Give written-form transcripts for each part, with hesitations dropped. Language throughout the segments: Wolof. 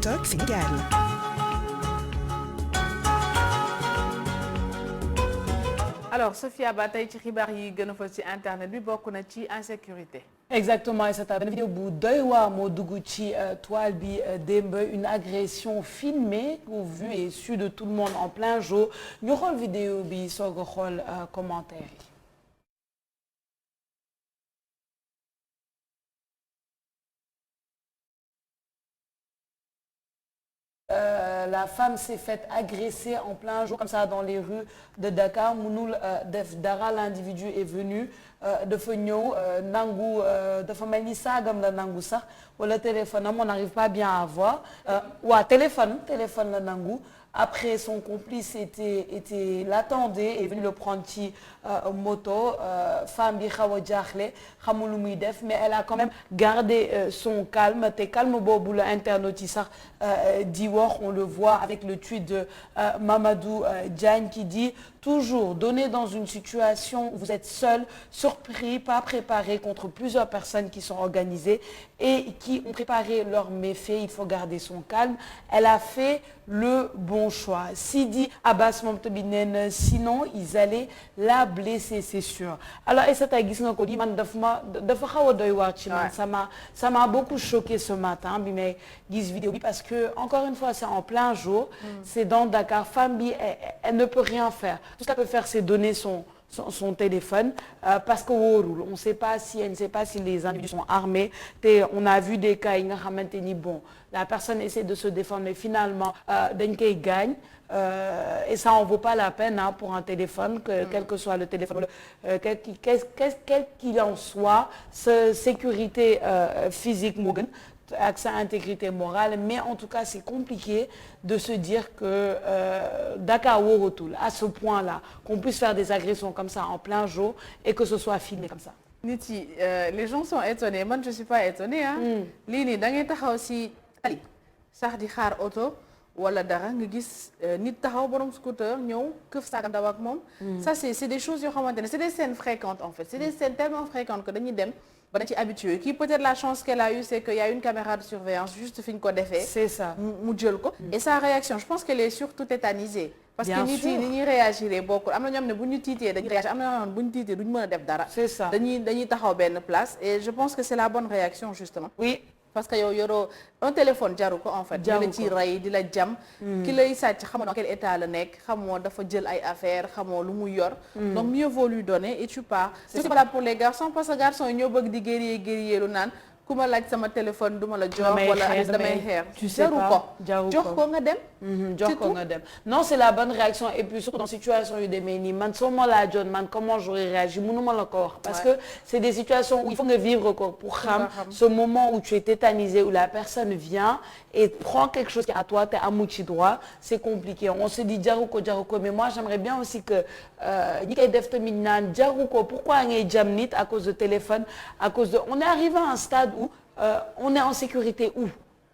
TikTok Sénégal. Alors Sophia ba tey ci xibaar yi gën a fës ci internet bi bokk na ci insécurité. Exactement, et c'est une vidéo bu doy waar moo dugg ci toile bi démb une agression filmée ou vue et su de tout le monde en plein jour ñu xool vidéo bi soog a xool commentaire yi. La femme s'est faite agresser en plein jour comme ça dans les rues de Dakar munul def dara, l'individu est venu dafa ñëw nangu dafa mel ni saagam la nangu sax wala téléphone am on n'arrive pas bien à voir waa téléphone la nangu. Après, son complice l'attendait et est venu le prendre ci moto. Femme bi xaw a jaaxle xamul lu muy def mais elle a quand même gardé son calme te calme boobu la internaute yi sax di wax on le voit avec le tweet de Mamadou Diagne qui dit toujours donner dans une situation où vous êtes seul, surpris, pas préparé contre plusieurs personnes qui sont organisées et qui ont préparé leurs méfaits. Il faut garder son calme. Elle a fait le bon choix. Sidi Abbas moom tamit nee na sinon ils allaient la blesser, c'est sûr. Alors Aïssata gis nga ko di man dafa xaw a doy waar ci man. Ça m'a beaucoup choqué ce matin bi may gis vidéo bi parce que encore une fois c'est en plein jour. C'est dans Dakar. Femme bi elle ne peut rien faire. Tout ce qu'elle peut faire c'est donner son téléphone parce que wóorul on ne sait pas si les individus sont armés te on a vu des cas yi nga xamante ni bon la personne essaie de se défendre mais finalement dañ koy gaañ et ça en vaut pas la peine pour un téléphone quel que soit le téléphone quel qu'il en soit sa sécurité physique moo gën ak sa intégrité morale mais en tout cas c'est compliqué de se dire que Dakar wóoratul à ce point-là qu'on puisse faire des agressions comme ça en plein jour et que ce soit filmé comme ça. nit yi les gens sont étonnés man je suis pas étonnée lii nii da ngay taxaw si tali sax di xaar oto wala dara nga gis nit taxaw borom scooter ñëw këf saagam daw ak moom. Ça c'est des choses yoo xamante ne c'est des scènes fréquentes en fait c'est des scènes tellement fréquentes que dañuy dem. ba dañ ci habitué kii peut-être la chance qu'elle a eu c'est qu'il y a une caméra de surveillance juste fi ñu ko defee. C'est ça mu jël ko. Et sa réaction je pense qu'elle est surtout tétanisée. parce que nit yi ni ñuy réagir bokkul am na ñoom ne bu ñu tiitee dañuy réagir am na ñoom bu ñu tiitee duñu mën a def dara. C'est ça dañuy taxaw benn place et je pense que c'est la bonne réaction justement. Oui. parce que yow yoroo un téléphone jaru ko en fait. jaru ko di la ci rey di la jam. ki lay sàcc xamoo dans quel état la nekk xamoo dafa jël ay affaires xamoo lu mu yor. donc mieux vaut lui donner et tu pars. c'est valable pour les garçons parce que garçons yi ñoo bëgg di guerrier lu naan ku ma laaj sama téléphone duma la jox wala damay xeer. tu sais pas jox ko nga dem. jox ko nga dem non c'est la bonne réaction et puis surtout dans situation yu demee nii man soo ma laajoon man comment j'aurais réagi mënuma la ko wax parce que c'est des situations où il faut nga vivre ko pour xam ce moment où tu es tétanisé où la personne vient et prend quelque chose qui est à toi te amu ci droit c'est compliqué on se dit jaru ko mais moi j'aimerais bien aussi que ñi koy def tamit naan jaru ko pourquoi ngay jam nit à cause de téléphone à cause de on est arrivé à un stade où on est en sécurité où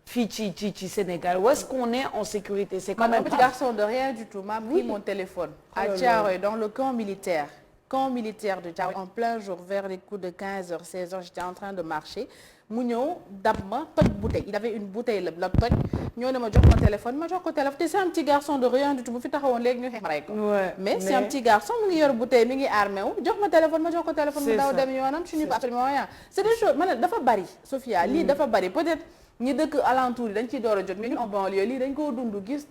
fii ci Sénégal où est-ce qu'on est en sécurité c'est quand même un petit garçon de rien du tout m'a pris mon téléphone à Thiaroye dans le camp militaire de Thiaroye en plein jour vers les coups de 15h 16h j'étais en train de marcher mu ñëw dab ma toj bouteille il avait une bouteille la toj ñëw ne ma jox ma téléphone ma jox ko téléphone te c'est un petit garçon de rien du tout bu fi taxawoon léegi ñu xeex rey ko mais c'est un petit garçon mi ngi yor bouteille mi ngi armé wu jox ma téléphone ma jox ko téléphone mu daw dem yoonam tu n'y peux absolument rien c'est des choses man dafa bari Sophia lii dafa bari peut-être ñi dëkk alentour yi dañ ciy door a jot mais ñun en banlieue lii dañ koo dund gis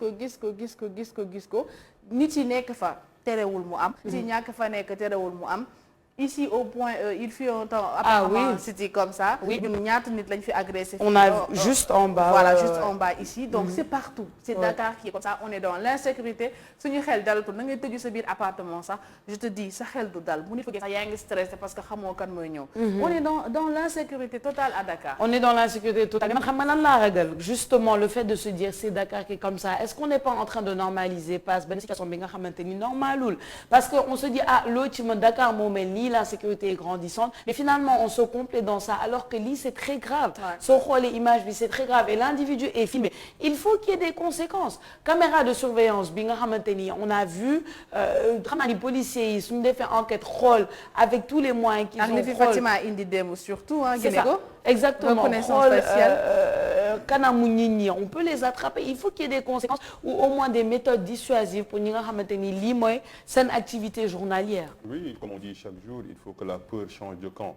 ko nit yi nekk fa terewul mu am nit yi ñàkk fa nekk terewul mu am ici au point il fut un temps apparemment c'était comme ça ñun ñaata nit lañ fi agressé on a juste en bas voilà juste en bas ici donc c'est partout c'est Dakar qui est comme ça on est dans l'insécurité suñu xel dalatul na ngay tëju sa biir appartement sax je te dis sa xel du dal bu nit fëggee sax yaa ngi stressé parce que xamoo kan mooy ñëw on est dans l'insécurité totale à Dakar on est dans l'insécurité totale mais man xam nga lan laa ragal justement le fait de se dire c'est Dakar qui est comme ça est-ce qu'on n'est pas en train de normaliser passe benn situation bi nga xamante ni normalul parce que on se dit loo ci ma Dakar moo mel nii l'insécurité est grandissante mais finalement on se complaît dans ça alors que lii c'est très grave soo xoolee image bi c'est très grave et l'individu est filmé il faut qu'il y ait des conséquences caméra de surveillance bi nga xamante ni on a vu xam naa ni policiers yi suñu defee enquête xool avec tous les moyens qu'ils ont xool Fatima indi démb surtout c'est ça exactement reconnaissance faciale. kanamu nit ñi on peut les attraper il faut qu'il y ait des conséquences ou au moins des méthodes dissuasives pour ñi nga xamante ni lii mooy seen activité journalière. Oui, comme on dit chaque jour, il faut que la peur change de camp.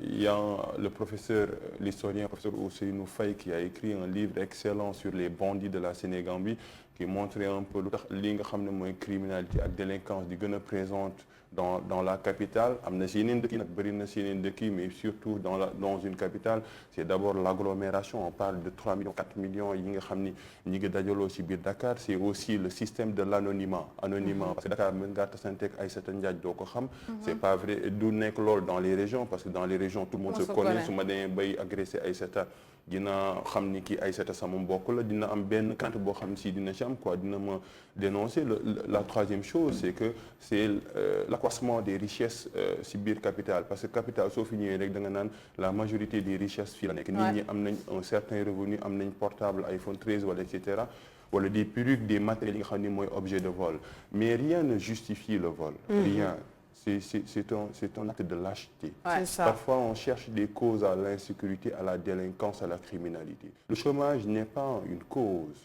Il y a le professeur, l'historien, professeur Ousseynou Faye, qui a écrit un livre excellent sur les bandits de la Sénégambie, qui montrait un peu lu tax li nga xam ne mooy criminalité ak délinquance di gën a présente dans la capitale. am na si yeneen dëkk yi nag bëri na si yeneen dëkk yi mais surtout dans une capitale c'est d'abord l'agglomération. On parle de 3 millions 4 millions yi nga xam ni ñi ngi dajaloo si biir Dakar. C'est aussi le système de l'anonymat parce que Dakar mën ngaa tasanteeg Aïssata Ndiaye doo ko xam. C'est pas vrai du nekk loolu dans les régions parce que dans les régions tout le monde se connaît. su ma demee bay agressé Aïssata dina xam ni kii Aïssata sama mbokk la dina am benn crainte boo xam si dina ci am quoi dina ma dénoncer. La troisième chose c'est que c'est l'accroissement des richesses si biir capitale parce que capitale soo fi ñëwee rek da nga naan la majorité des richesses fii la nekk. nit ñi am nañ un certain revenu am nañ portable iPhone 13 wala et cetera wala des perruques des matériels yi nga xam ni mooy objet de vol mais rien ne justifie le vol. Rien. C'est un acte de lâcheté. C'est ça. Parfois, on cherche des causes à l'insécurité, à la délinquance, à la criminalité. Le chômage n'est pas une cause.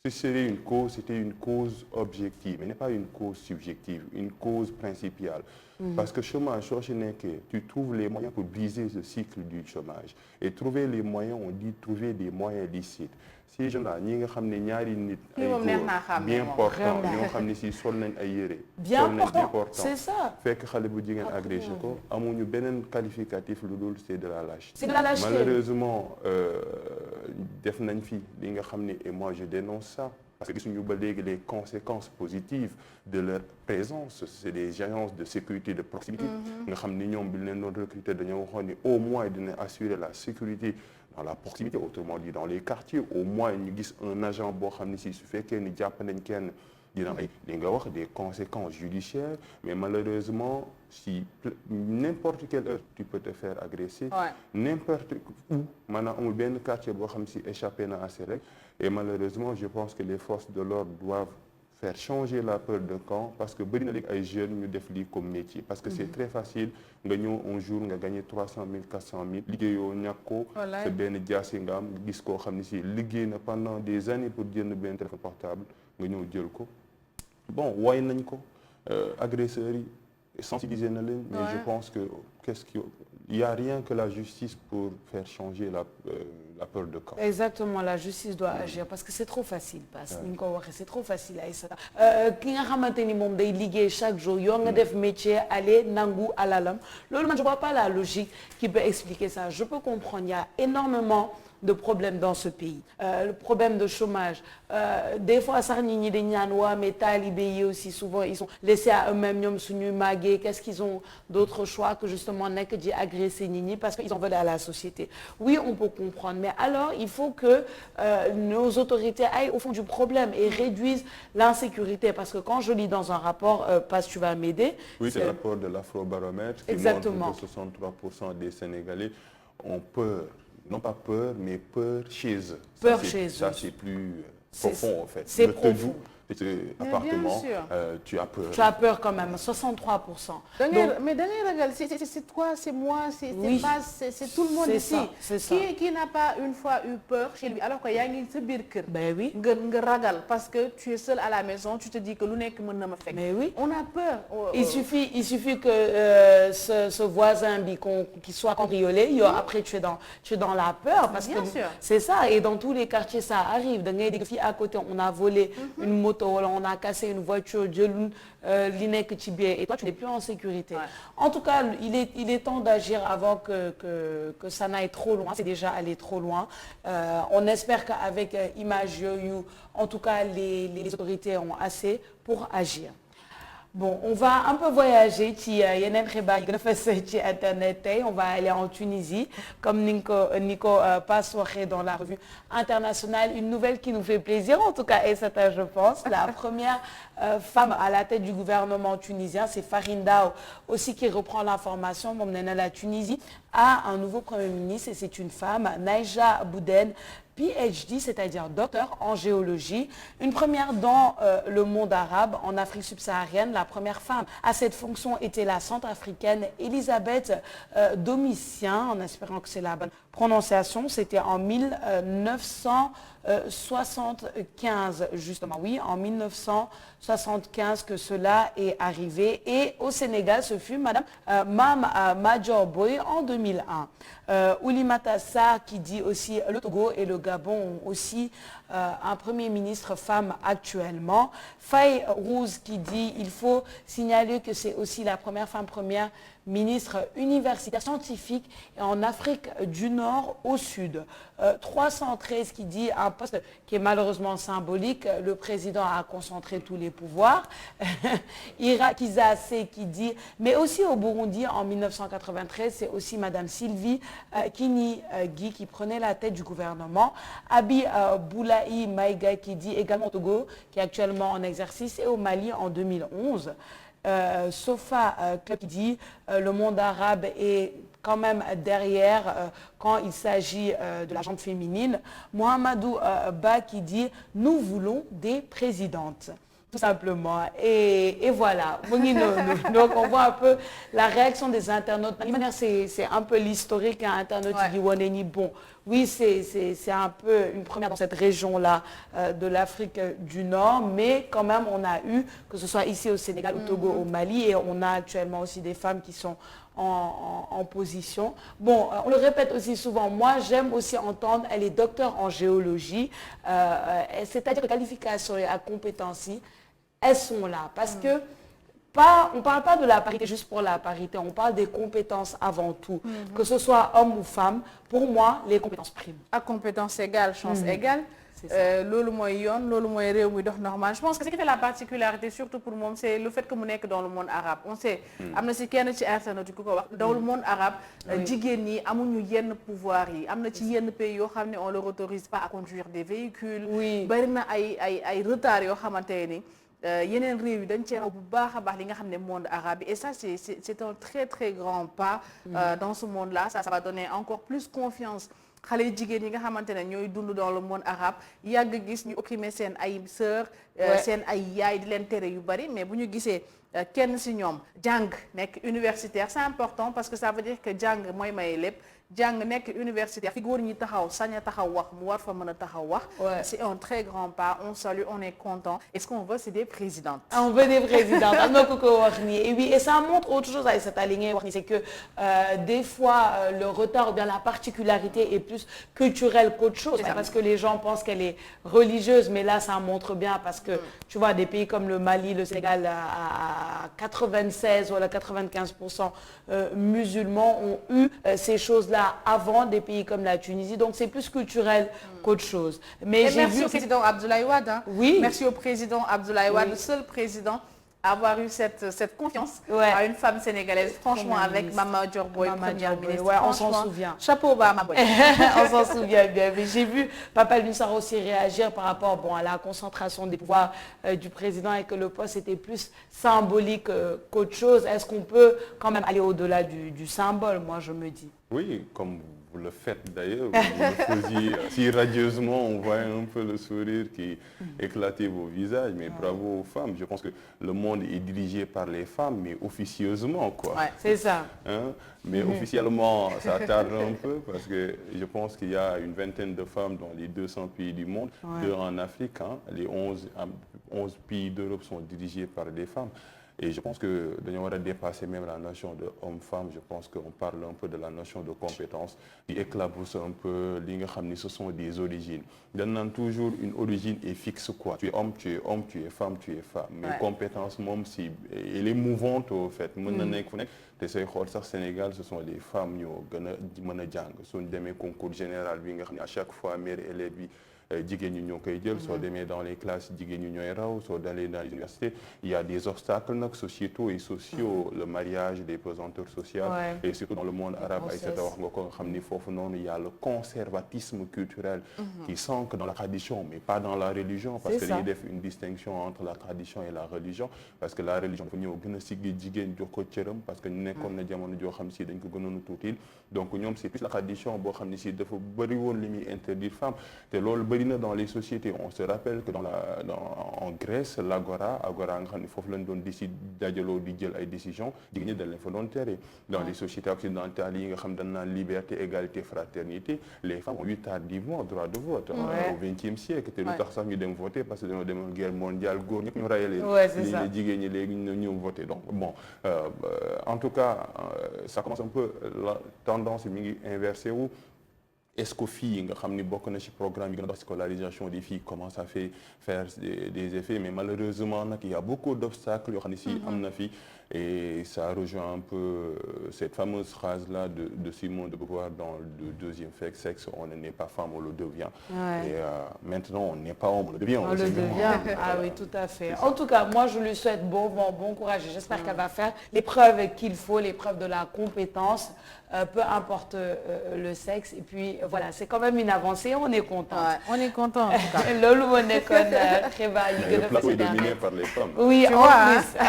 Si c'était une cause, c'était une cause objective, mais n'est pas une cause subjective, une cause principale. Parce que chômage, tu trouves les moyens pour briser ce cycle du chômage. Et trouver les moyens, on dit trouver des moyens licites. Ces gens-là, ñi nga xam ne ñaari nit ay góor bien portant ñoo xam ne si sol nañ ay yére bien portant c'est ça fekk xale bu jigéen agressé ko amuñu beneen qualificatif lu dul c'est de la lâcheté. C'est de la lâcheté. Malheureusement def nañ fi li nga xam ne et moi je dénonce ça parce que gisuñu ba léegi les conséquences positives de leur présence. C'est des agences de sécurité de proximité nga xam ni ñoom bi leen doon recruter dañoo waxoon ni au moins dina assurer la sécurité dans la proximité, autrement dit dans les quartiers. Au moins ñu gis un agent boo xam ne si su fekkee ni jàpp nañ kenn dina am ay li nga wax des conséquences judiciaires mais malheureusement si n'importe quelle heure tu peux te faire agresser. N'importe où maanaam amul benn quartier boo xam si échappé na à ces règles et malheureusement je pense que les forces de l'ordre doivent faire changer la peur de camp parce que bëri na léegi ay jeunes ñu def lii comme métier parce que c'est très facile nga ñëw un jour nga gagné 300 000 400 000 liggéeyoo ñàkkoo sa benn jaasi nga am gis koo xam ne si liggéey na pendant des années pour jënd benn téléphone portable nga ñëw jël ko bon woy nañ ko agresseurs yi sensibiliser na leen mais je pense que il y a rien que la justice pour faire changer la peur de camp. Exactement, la justice doit agir parce que c'est trop facile parce que ni nga ko waxee c'est trop facile Aïssata ki nga xamante ni moom day liggéey chaque jour yoo nga def métier aller nangu alalam loolu man je vois pas la logique qui peut expliquer ça. Je peux comprendre il y a énormément de problèmes dans ce pays le problème de chômage des fois sax nit ñi dañ naan waa mais talibé yi aussi souvent ils sont laissés à eux-mêmes ñoom suñuy màggee qu'est-ce qu'ils ont d'autres choix que justement nekk di agresser nit ñi parce qu'ils en veulent à la société. Oui on peut comprendre mais alors il faut que nos autorités aillent au fond du problème et réduisent l'insécurité parce que quand je lis dans un rapport parce que tu vas m'aider. Oui c'est le rapport de l'Afrobaromètre qui exactement montre que 63% des Sénégalais ont peur. Non pas peur, mais peur chez eux. Peur chez eux. Ça, c'est plus profond, en fait. C'est profond. Appartement, tu as peur. Tu as peur quand même, 63%. Mais dernier regard, c'est toi, c'est moi, c'est tout le monde ici. Qui n'a pas une fois eu peur chez lui alors qu'il y a une birkir. Ben oui. Ragal parce que tu es seul à la maison, tu te dis que l'unek me n'a fait. Mais oui. On a peur. Il suffit que ce voisin qui soit cambriolé, après tu es dans la peur parce que c'est ça et dans tous les quartiers ça arrive. Dans les filles à côté, on a volé une moto. On a cassé une voiture, li nekk ci biir et toi tu n'es plus en sécurité. En tout cas, il est temps d'agir avant que ça n'aille trop loin. C'est déjà allé trop loin. On espère qu'avec Image yooyu, en tout cas les autorités ont assez pour agir. Bon, on va un peu voyager ci yeneen xibaar yi gën a fës ci internet tey on va aller en Tunisie comme ni ko Passe waxee dans la revue internationale une nouvelle qui nous fait plaisir en tout cas Aïssata je pense la première femme à la tête du gouvernement tunisien c'est Farine Dao aussi qui reprend l'information moom nee na la Tunisie a un nouveau premier ministre et c'est une femme Naïja Bouden PhD, c'est-à-dire docteur en géologie, une première dans le monde arabe, en Afrique subsaharienne. La première femme à cette fonction était la centrafricaine Elisabeth Domitien, en espérant que c'est la bonne prononciation. C'était en 1975, justement. Oui, en 1975 que cela est arrivé. Et au Sénégal, ce fut Madame Madior Boye en 2001. Oulimata Sarr qui dit aussi le Togo et le Gabon ont aussi un premier ministre femme actuellement. Faye Rouz qui dit il faut signaler que c'est aussi la première femme première ministre universitaire scientifique et en Afrique du Nord au Sud. 313 qui dit un poste qui est malheureusement symbolique, le président a concentré tous les pouvoirs. Irakiza C qui dit, mais aussi au Burundi en 1993, c'est aussi Madame Sylvie Kini-Guy qui prenait la tête du gouvernement. Abi Boulaï Maïga qui dit également au Togo, qui est actuellement en exercice, et au Mali en 2011. Sofa Club qui dit le monde arabe est quand même derrière quand il s'agit de la gente féminine. Mohamedou Ba qui dit nous voulons des présidentes. Tout simplement. Et voilà. Donc on voit un peu la réaction des internautes. De manière, c'est un peu l'historique. Un internaute qui dit Waneni, bon, oui, c'est un peu une première dans cette région-là de l'Afrique du Nord, mais quand même on a eu, que ce soit ici au Sénégal, au Togo, au Mali, et on a actuellement aussi des femmes qui sont en position. Bon, on le répète aussi souvent, moi j'aime aussi entendre, elle est docteur en géologie, c'est-à-dire que qualification et à compétence, elles sont là. Parce que on ne parle pas de la parité juste pour la parité, on parle des compétences avant tout. Que ce soit homme ou femme, pour moi, les compétences priment. À compétences égales, chance égale. Lolo moyen, lolo moyen réew mi dox normal. Je pense que ce qui fait la particularité, surtout pour moi, c'est le fait que mu nekk dans le monde arabe. On sait, am na ci kenn ci internet ku ko wax, dans le monde arabe, jigéen ñi amuñu yenn pouvoir yi. Am na ci yenn pays yoo xam ne on leur autorise pas à conduire des véhicules. Bari na ay retard yoo xamante ni yeneen réew yi dañ cee raw bu baax a baax li nga xam ne monde arabe et ça c'est un très très grand pas dans ce monde-là. Ça va donner encore plus confiance xale yu jigéen yi nga xamante ne ñooy dund dans le monde arabe yàgg gis ñu opprimer seen ay sœurs seen ay yaay di leen tere yu bari mais bu ñu gisee kenn ci ñoom jàng nekk universitaire c'est important parce que ça veut dire que jàng mooy maye lépp jàng nekk universitaire fi góor ñi taxaw sañ a taxaw wax mu war fa mën a taxaw wax c'est un très grand pas, on salue, on est content et ce qu'on veut c'est des présidentes. On veut des présidentes am na ku ko wax nii et oui et ça montre autre chose avec cette alignée wax ni c'est que des fois le retard ou bien la particularité est plus culturelle qu'autre chose parce que les gens pensent qu'elle est religieuse mais là ça montre bien parce que tu vois des pays comme le Mali, le Sénégal à 96 ou à 95% musulmans ont eu ces choses-là avant des pays comme la Tunisie, donc c'est plus culturel qu'autre chose. Mais merci au président Abdoulaye Wade. Hein. Oui. Merci au président Abdoulaye Wade, le seul président à avoir eu cette confiance à une femme sénégalaise. Franchement, avec Mama Madior Boye, première ministre. Ouais, on s'en souvient. Chapeau bas, ma boy. On s'en souvient bien. Mais j'ai vu Papa Alioune Sarr aussi réagir par rapport à la concentration des pouvoirs du président et que le poste était plus symbolique qu'autre chose. Est-ce qu'on peut quand même aller au-delà du symbole, moi je me dis. Oui, comme vous le faites d'ailleurs, vous le faisiez si radieusement, on voit un peu le sourire qui éclatait vos visages, mais bravo aux femmes. Je pense que le monde est dirigé par les femmes, mais officieusement, quoi. Ouais, c'est ça. Hein? Mais officiellement, ça tarde un peu parce que je pense qu'il y a une vingtaine de femmes dans les 200 pays du monde, 2 en Afrique. Hein? Les 11 pays d'Europe sont dirigés par des femmes. Et je pense que nous devons dépasser même la notion de homme-femme. Je pense qu'on parle un peu de la notion de compétence. Il éclabousse un peu, ce sont des origines. On a toujours une origine et fixe quoi. Tu es homme, tu es homme, tu es femme, tu es femme. Mais compétence, même si elle est mouvante au fait. Au Sénégal, ce sont les femmes qui ont gagné le concours général. À chaque fois, mère élève jigéen ñi ñoo koy jël. Soo demee dans les classes jigéen ñi ñooy raw. Soo dalee dans les universités il y a des obstacles nag sociétaux et sociaux, le mariage des pesanteurs sociales. Et surtout dans le monde arabe ay seta wax nga ko nga xam ni foofu noonu il y a le conservatisme culturel qui s'ancre dans la tradition mais pas dans la religion, parce que dañuy def une distinction entre la tradition et la religion, parce que la religion dafa ñëw gën a siggi jigéen jox ko cëram, parce que nekkoon na jamono joo xam si dañ ko gënoon a tuutil. Donc ñoom c'est plus la tradition boo xam ne si dafa bëri woon li muy interdire femme, te loolu bëri na dans les sociétés. On se rappelle que en Grèce l'agora nga xam ne foofu lañ doon dajaloo di jël ay décisions jigéen ñi dañ leen fa doon tere. Dans les sociétés occidentales yi nga xam dañ naan liberté, égalité, fraternité, les femmes ont eu tardivement droit de vote au XXe siècle. te lu tax sax ñu dem voter parce que dañoo demoon guerre mondiale, góor ñëpp ñu rayé leen. Léegi jigéen ñi léegi ñu voter. Donc bon, en tout cas ça commence un peu la tendance mi ngi inversé wu. Est-ce que filles nga xam ni bokk na ci programme yi gën a dox scolarisation des filles commence à faire des effets, mais malheureusement nag il y a beaucoup d'obstacles yoo xam ne si am na fi. Et ça rejoint un peu cette fameuse phrase-là de Simone de Beauvoir dans le deuxième sexe, on n'est pas femme, on le devient. Et maintenant, on n'est pas homme, on le devient. On le devient, ah oui, tout à fait. En tout cas, moi, je lui souhaite bon courage et j'espère qu'elle va faire l'épreuve qu'il faut, l'épreuve de la compétence, peu importe le sexe. Et puis, voilà, c'est quand même une avancée, on est content. On est content, en tout cas. Loolu moo nekkoon xibaar yi gën a le plateau est dominé par les femmes. Oui, en plus.